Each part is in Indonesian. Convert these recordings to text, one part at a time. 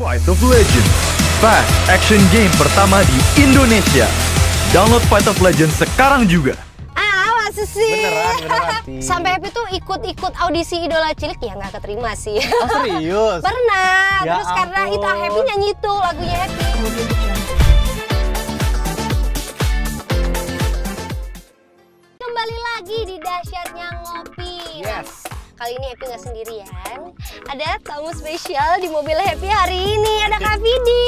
Fight of Legends, fast action game pertama di Indonesia. Download Fight of Legends sekarang juga. Masa sih? Beneran. Sampai Happy tuh ikut audisi Idola Cilik ya nggak keterima sih. Oh serius? Pernah. Ya Terus karena ampun. itu Happy nyanyi itu lagunya Happy. Kembali lagi di Dahsyatnya Ngopi. Yes. Kali ini Happy nggak sendirian. Ada tamu spesial di mobil Happy hari ini. Ada Kak Vidi.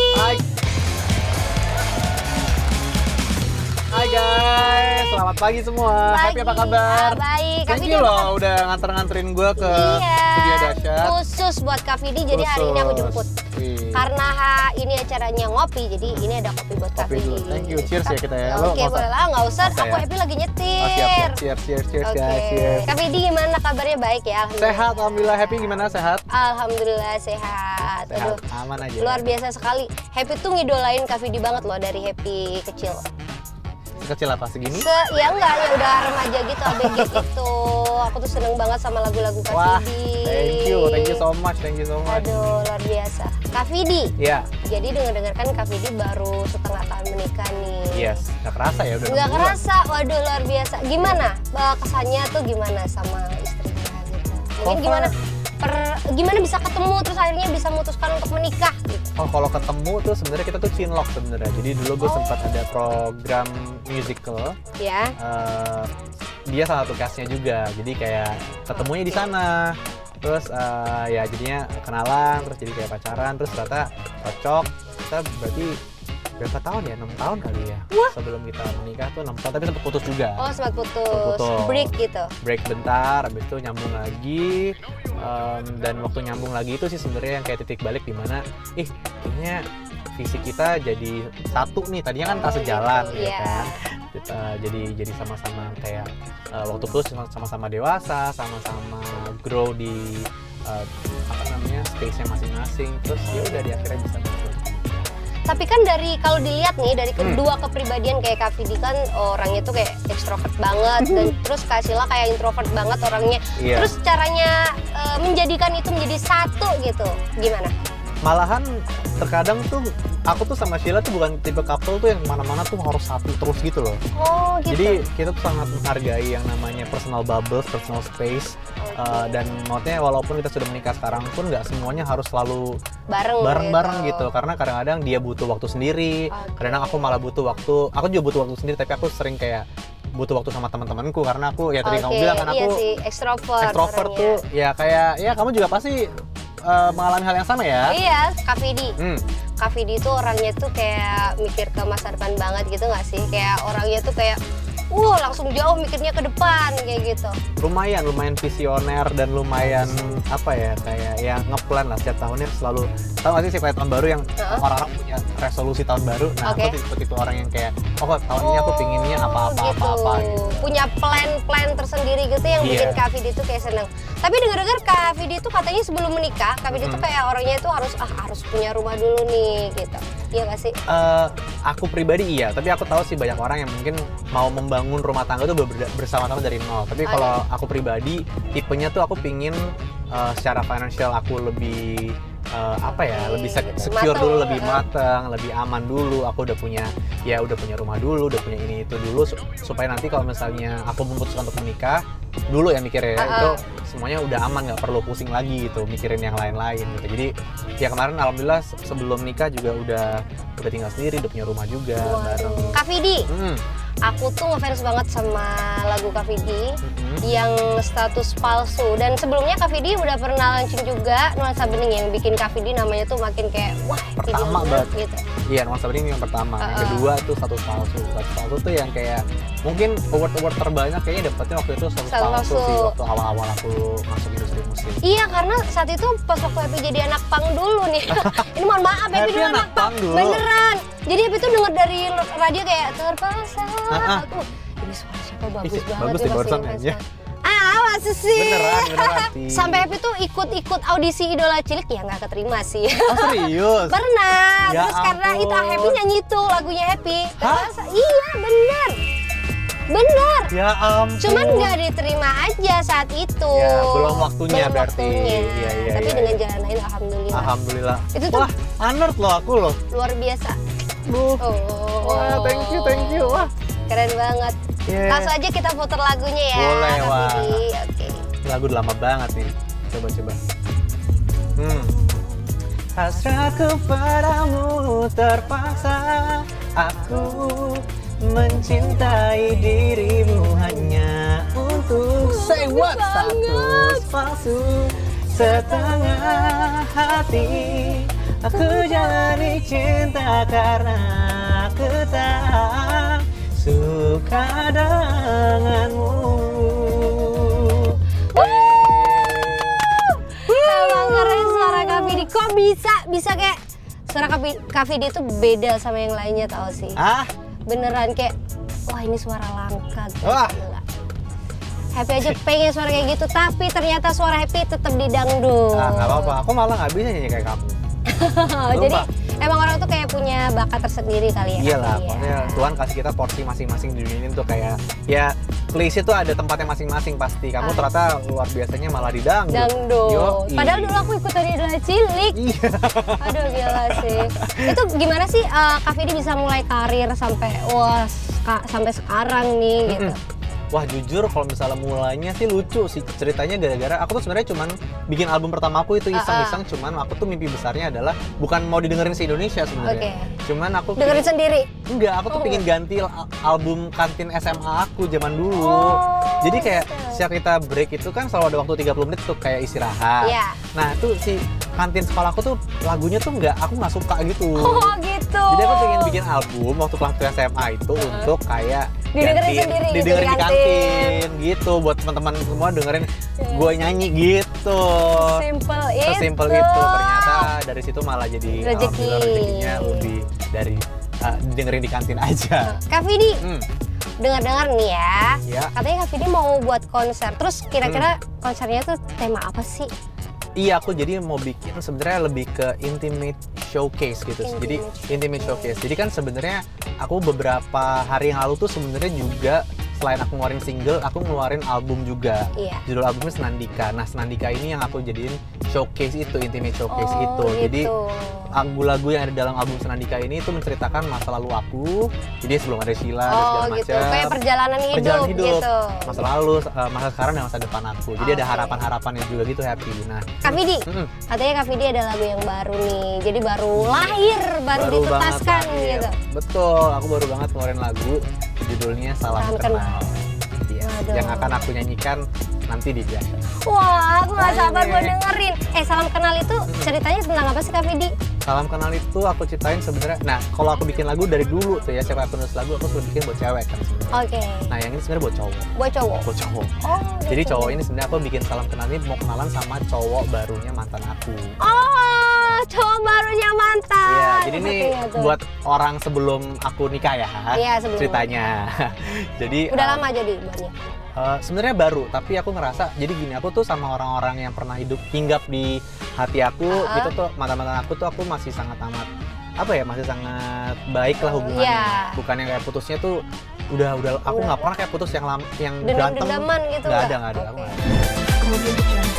Hai guys, selamat pagi semua. Happy apa kabar? Baik. Kak Thank Vidi you apa loh udah nganter-nganterin gue ke studio Dahsyat. Khusus buat Kak Vidi, jadi hari ini aku jemput. Wih. Karena ini acaranya ngopi, jadi ini ada kopi buat Kak Kopi dulu. Vidi. Thank you. Cheers ya kita ya. Lo Oke, nggak usah- boleh lah, nggak usah. nggak usah Aku ya? Happy lagi nyetir. Oh, siap. Cheers Oke. guys. Cheers. Kak Vidi gimana kabarnya? Baik ya? Sehat, alhamdulillah. Happy gimana? Sehat? Alhamdulillah sehat. Aduh, Aman aja. luar biasa sekali. Happy tuh ngidolain Kak Vidi banget loh dari Happy kecil. Kecil apa segini? Ya enggak, ya udah remaja gitu, ABG gitu. Aku tuh seneng banget sama lagu-lagu Kak Wah, Vidi. thank you so much. Aduh, luar biasa. Kak Vidi, Ya, jadi dengar-dengar kan Kak Vidi baru setengah tahun menikah nih. yes. Gak kerasa ya udah. Nggak 6 bulan. kerasa, waduh luar biasa. Gimana kesannya tuh gimana sama istrinya gitu? Mungkin So gimana far- gimana bisa ketemu terus akhirnya bisa memutuskan untuk menikah gitu? Oh, kalau ketemu tuh sebenarnya kita tuh cinlok sebenarnya. Jadi dulu gue sempat ada program musical. Ya. Dia salah satu castnya juga. Jadi kayak ketemunya di sana. Terus ya jadinya kenalan, terus jadi kayak pacaran, terus ternyata cocok. Kita berarti berapa tahun ya? 6 tahun kali ya. Sebelum kita menikah tuh 6 tahun, tapi sempat putus juga. Oh, sempat putus. Putus. Break gitu. Break bentar, habis itu nyambung lagi. Dan waktu nyambung lagi itu sih sebenarnya yang kayak titik balik di mana kayaknya visi kita jadi satu nih. Tadinya kan tak sejalan gitu, ya iya. kan. Jadi sama-sama kayak waktu itu sama-sama dewasa, sama-sama grow di space-nya masing-masing. Terus ya udah di akhirnya bisa muncul. Tapi kan dari kalau dilihat nih dari kedua kepribadian kayak Kak Vidi kan orangnya tuh kayak ekstrovert banget dan terus Kak Sila kayak introvert banget orangnya. Iya. Terus caranya menjadikan itu menjadi satu gitu. Gimana? Malahan terkadang tuh aku tuh sama Sheila tuh bukan tipe couple tuh yang mana-mana tuh harus satu terus gitu loh. Oh, gitu. Jadi kita tuh sangat menghargai yang namanya personal bubbles, personal space. Dan maksudnya walaupun kita sudah menikah sekarang pun nggak semuanya harus selalu bareng-bareng gitu. Karena kadang-kadang dia butuh waktu sendiri, kadang aku malah butuh waktu. Aku juga butuh waktu sendiri, tapi aku sering kayak butuh waktu sama teman-temanku karena aku ya tadi kamu bilang kan iya aku sih, ekstrovert orangnya. tuh ya kayak ya kamu juga pasti mengalami hal yang sama ya. Iya, Kak Vidi. Hmm. Kak Vidi tuh orangnya tuh kayak mikir ke masa depan banget gitu nggak sih? Kayak orangnya tuh kayak langsung jauh mikirnya ke depan kayak gitu. Lumayan visioner dan lumayan kayak yang ngeplan lah setiap tahunnya selalu. Tahu nggak sih kayak tahun baru yang orang-orang punya resolusi tahun baru. Nah, aku tipe orang yang kayak tahun ini aku pinginnya apa gitu. Punya plan tersendiri gitu yang bikin Kak Vidi tuh kayak seneng. Tapi dengar-dengar Kak Vidi tuh katanya sebelum menikah, Kak Vidi tuh kayak orangnya itu harus punya rumah dulu nih gitu. Iya nggak sih? Aku pribadi iya, tapi aku tahu sih banyak orang yang mungkin mau membangun rumah tangga tuh bersama-sama dari nol. Tapi kalau aku pribadi, tipenya tuh aku pingin secara financial aku lebih lebih secure dulu, lebih matang, lebih aman dulu. Aku udah punya rumah dulu, udah punya ini itu dulu supaya nanti kalau misalnya aku memutuskan untuk menikah dulu ya mikirnya itu semuanya udah aman, nggak perlu pusing lagi gitu mikirin yang lain-lain gitu. Jadi ya kemarin alhamdulillah sebelum nikah juga udah tinggal sendiri, udah punya rumah juga bareng. Kak Vidi, aku tuh ngefans banget sama lagu Kak Vidi yang status palsu. Dan sebelumnya Kak Vidi udah pernah launching juga Nuansa Bening yang bikin Kak Vidi namanya tuh makin kayak pertama banget gitu. Iya, Nuansa Bening yang pertama. Yang kedua tuh status palsu. Status palsu tuh yang kayak mungkin award terbanyak kayaknya dapetnya waktu itu status palsu sih, waktu awal-awal aku masuk industri musik. Iya, karena saat itu pas waktu Happy jadi anak pang dulu nih. Ini mohon maaf, Happy dulu anak pang dulu. Beneran. Jadi Happy tuh denger dari radio kayak terpaksa. Ini suara siapa bagus banget. Bagus nih di barusan pasti aja. Masa sih? Beneran. Sampai Happy tuh ikut audisi Idola Cilik ya nggak keterima sih. Oh serius? Pernah. Ya Terus karena ampun. itu Happy nyanyi itu lagunya Happy. Terpaksa. Iya, bener. Ya ampun. Cuman nggak diterima aja saat itu. Ya, belum waktunya berarti. Waktunya. Iya. Tapi dengan jalan lain alhamdulillah. Alhamdulillah. Itu tuh Honored loh aku loh. Luar biasa. Duh. Oh. Wah, thank you. Wah. Keren banget. Yeah. Langsung aja kita putar lagunya ya. Boleh, Kak wah. Vidi. Oke. Lagu udah lama banget nih. Coba. Hasratku padamu terpaksa, aku mencintai dirimu hanya untuk say what status palsu setengah hati. Aku jalani cinta karena aku tak suka denganmu. Emang keren suara Kak Vidi. Kok bisa kayak suara Kak Vidi itu beda sama yang lainnya tau sih? Beneran kayak, wah ini suara langka gitu. Wah. Gila. Happy aja pengen suara kayak gitu, tapi ternyata suara Happy tetap di dangdut. Nggak apa-apa, aku malah nggak bisa nyanyi kayak kamu. Jadi emang orang tuh kayak punya bakat tersendiri kali ya. Iya lah, Kak Vidi ya. pokoknya Tuhan kasih kita porsi masing-masing di dunia ini tuh kayak ya place itu ada tempatnya masing-masing pasti. Kamu ternyata luar biasanya malah di dangdut. Dangdut. Padahal dulu aku ikut tadi adalah cilik. Iya. Aduh gila sih. Itu gimana sih Kak Vidi bisa mulai karir sampai sampai sekarang nih gitu? Wah jujur kalau misalnya mulainya sih lucu sih ceritanya gara-gara aku tuh sebenarnya cuman bikin album pertama aku itu iseng-iseng, cuman aku tuh mimpi besarnya adalah bukan mau didengerin se-Indonesia sebenarnya. Cuman aku dengerin sendiri? Enggak, aku tuh pengen ganti album kantin SMA aku zaman dulu. Jadi kayak setiap kita break itu kan selalu ada waktu 30 menit tuh kayak istirahat. Nah itu si kantin sekolah aku tuh lagunya tuh aku nggak suka gitu. Oh gitu. Jadi aku pengen bikin album waktu kelas SMA itu untuk kayak didengerin sendiri didengerin di kantin gitu buat teman-teman semua dengerin gue nyanyi gitu. Sesimpel itu. Ternyata dari situ malah jadi rezekinya lebih dari didengerin di kantin aja. Kak Vidi, dengar-dengar nih ya, katanya Kak Vidi mau buat konser. Terus kira-kira konsernya tuh tema apa sih? Iya, aku jadi mau bikin sebenarnya lebih ke intimate showcase gitu. Jadi intimate showcase. Jadi kan sebenarnya aku beberapa hari yang lalu tuh sebenarnya juga selain aku ngeluarin single, aku ngeluarin album juga. Judul albumnya Senandika. Nah, Senandika ini yang aku jadiin showcase itu, intimate showcase itu. Jadi lagu-lagu yang ada dalam album Senandika ini itu menceritakan masa lalu aku. Jadi sebelum ada Sheila dan segala macam. Gitu. Kayak perjalanan hidup gitu. Masa lalu, masa sekarang dan masa depan aku. Jadi ada harapan-harapannya juga gitu, Happy. Nah, Kak Vidi, katanya Kak Vidi ada lagu yang baru nih. Jadi baru lahir, baru ditutaskan gitu. Betul, aku baru banget ngeluarin lagu judulnya Salam Kenal. Yang akan aku nyanyikan nanti di biasa. Wah, aku gak sabar mau dengerin. Salam Kenal itu ceritanya tentang apa sih Kak Vidi? Salam Kenal itu aku ceritain sebenarnya. Nah, kalau aku bikin lagu dari dulu tuh ya, siapa yang nulis lagu aku selalu bikin buat cewek kan sebenarnya. Nah, yang ini sebenarnya buat cowok. Buat cowok. Buat cowok. Jadi cowok ini sebenarnya aku bikin Salam Kenal ini mau kenalan sama cowok barunya mantan aku. Cowok barunya mantan. Iya, jadi ini buat orang sebelum aku nikah ya. Iya, sebelum ceritanya. Jadi udah lama jadi banyak. Sebenarnya baru, tapi aku ngerasa jadi gini, aku tuh sama orang-orang yang pernah hinggap di hati aku, itu tuh mantan-mantan aku tuh aku masih sangat amat masih sangat baik lah hubungannya. Bukan yang kayak putusnya tuh udah aku nggak pernah kayak putus yang berantem. Dendam-dendaman gitu. Nggak ada. Aku nggak ada.